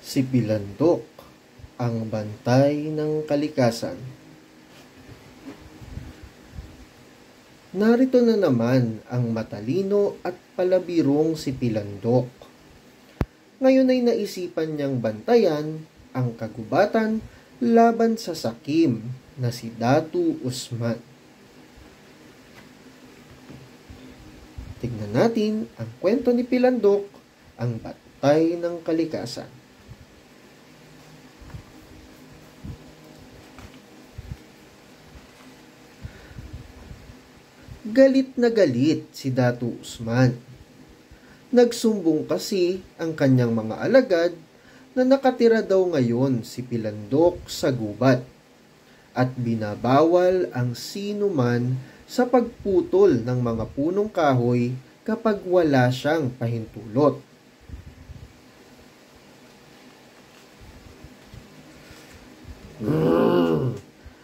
Si Pilandok, ang bantay ng kalikasan. Narito na naman ang matalino at palabirong si Pilandok. Ngayon ay naisipan niyang bantayan ang kagubatan laban sa sakim na si Datu Usman. Tignan natin ang kwento ni Pilandok, ang bantay ng kalikasan. Galit na galit si Datu Usman. Nagsumbong kasi ang kanyang mga alagad na nakatira daw ngayon si Pilandok sa gubat at binabawal ang sino man sa pagputol ng mga punong kahoy kapag wala siyang pahintulot.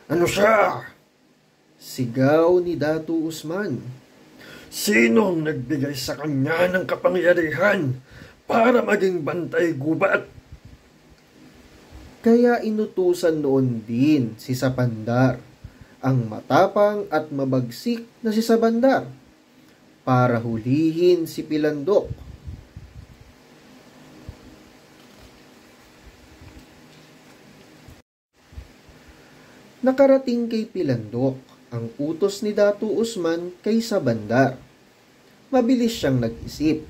Ano siya? Sigaw ni Datu Usman. Sinong nagbigay sa kanya ng kapangyarihan para maging bantay gubat? Kaya inutusan noon din si Sapandar, ang matapang at mabagsik na si Sabandar, para hulihin si Pilandok. Nakarating kay Pilandok ang utos ni Datu Usman kay Sabandar. Mabilis siyang nag-isip.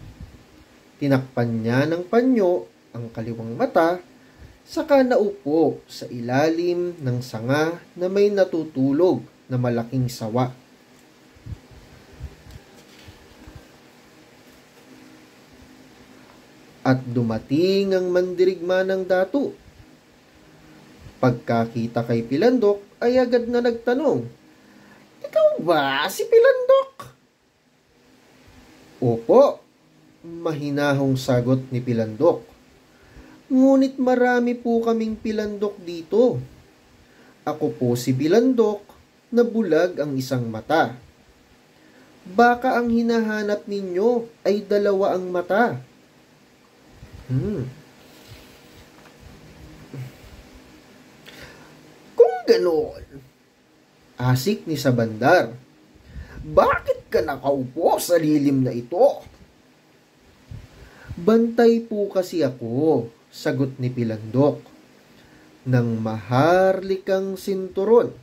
Tinakpan niya ng panyo ang kaliwang mata, saka naupo sa ilalim ng sanga na may natutulog na malaking sawa. At dumating ang mandirigma ng Datu. Pagkakita kay Pilandok ay agad na nagtanong, "Ikaw ba si Pilandok?" "Opo," mahinahong sagot ni Pilandok. "Ngunit marami po kaming Pilandok dito. Ako po si Pilandok na bulag ang isang mata. Baka ang hinahanap ninyo ay dalawa ang mata." Kung ganoon, asik ni Sabandar, bakit ka nakaupo sa lilim na ito? "Bantay po kasi ako," sagot ni Pilandok, "ng maharlikang sinturon."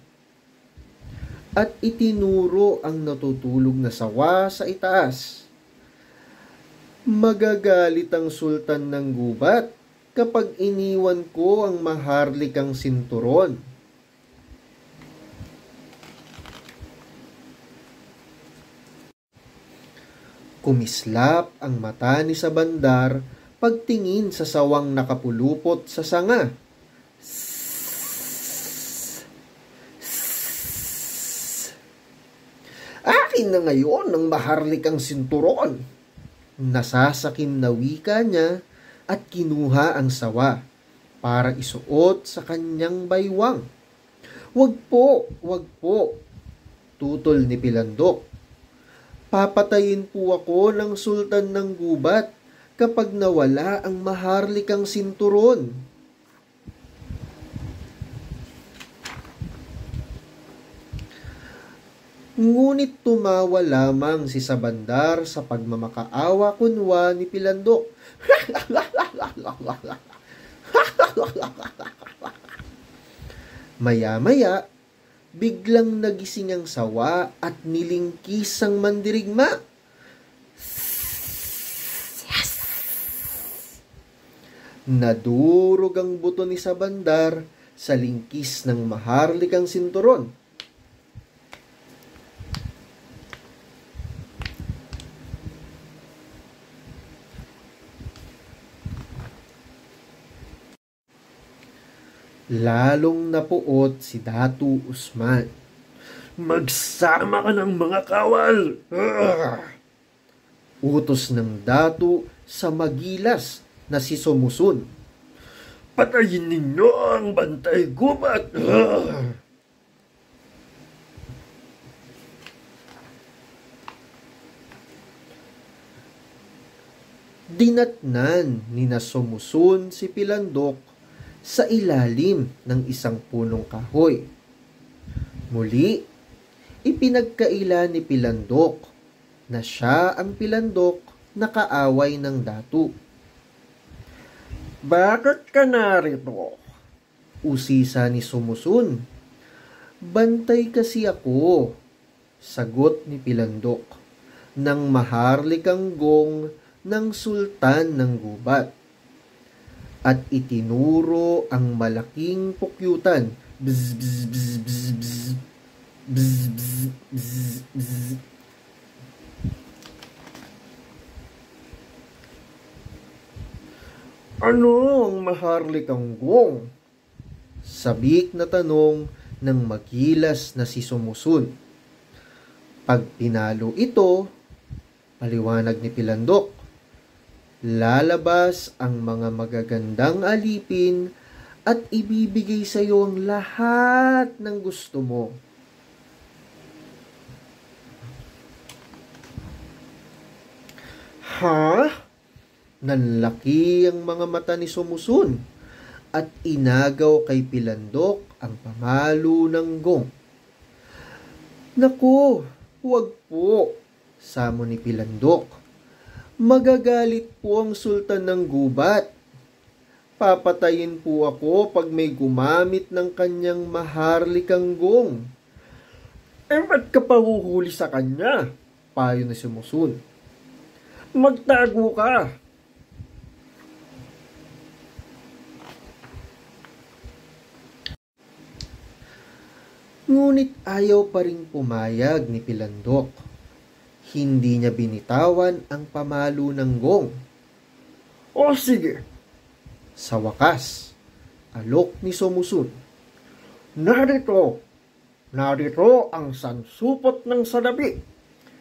At itinuro ang natutulog na sawa sa itaas. Magagalit ang sultan ng gubat kapag iniwan ko ang maharlikang sinturon. Kumislap ang mata ni Sabandar pagtingin sa sawang nakapulupot sa sanga. Akin na ngayon ang maharlikang sinturon. Nasasakim na wika niya at kinuha ang sawa para isuot sa kanyang baywang. Wag po, tutol ni Pilandok. "Papatayin po ako ng sultan ng gubat kapag nawala ang maharlikang sinturon." Ngunit tumawa lamang si Sabandar sa pagmamakaawa kunwa ni Pilandok. Maya-maya, biglang nagising ang sawa at nilingkis ang mandirigma. Nadurog ang buto ni Sabandar sa lingkis ng maharlikang sinturon. Lalong napuot si Datu Usman. Magsama ka ng mga kawal! Utos ng Datu sa magilas na si Sumusun. Patayin ninyo ang bantay gubat! Dinatnan ni na Sumusun si Pilandok sa ilalim ng isang punong kahoy. Muli, ipinagkaila ni Pilandok na siya ang Pilandok na kaaway ng datu. Bakit ka narito? Usisa ni Sumusun. Bantay kasi ako, sagot ni Pilandok, ng maharlikang gong ng sultan ng gubat. At itinuro ang malaking pukyutan. Bzz, bzz, bzz, bzz, bzz. Bzz, bzz, bzz, bzz. Ano ang maharlikang gong? Sabik na tanong ng magilas na si Sumusun. Pag pinalo ito, paliwanag ni Pilandok, lalabas ang mga magagandang alipin at ibibigay sa iyo ang lahat ng gusto mo. Ha? Nanlaki ang mga mata ni Sumusun at inagaw kay Pilandok ang pamalo ng gong. Naku, huwag po, samo ni Pilandok. Magagalit po ang sultan ng gubat. Papatayin po ako pag may gumamit ng kanyang maharlikang gong. Ba't ka pahuhuli sa kanya? Payo ni Sumusun. Magtago ka. Ngunit ayaw pa ring pumayag ni Pilandok. Hindi niya binitawan ang pamalo ng gong. O sige. Sa wakas, alok ni Sumusun. Narito ang sansupot ng salapi,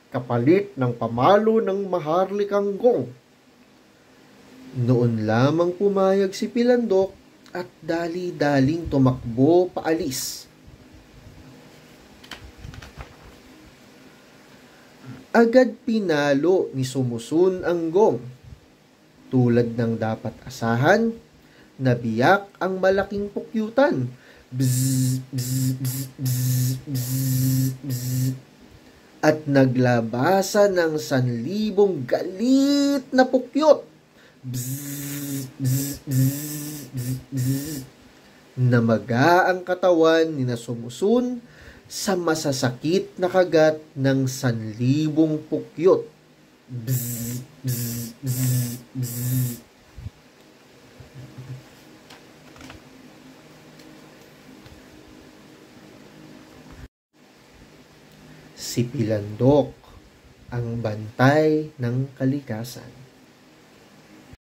kapalit ng pamalo ng maharlikang gong. Noon lamang pumayag si Pilandok at dali-daling tumakbo paalis. Agad pinalo ni Sumusun ang gong. Tulad ng dapat asahan, nabiyak ang malaking pukyutan. Bzz, bzz, bzz, bzz, bzz, bzz. At naglabasan ng 1,000 galit na pukyot. Bzz, bzz, bzz, bzz, bzz. Namaga ang katawan ni na Sumusun sa masasakit na kagat ng 1,000 pukyot. Bzz, bzz, bzz, bzz. Si Pilandok, ang bantay ng kalikasan.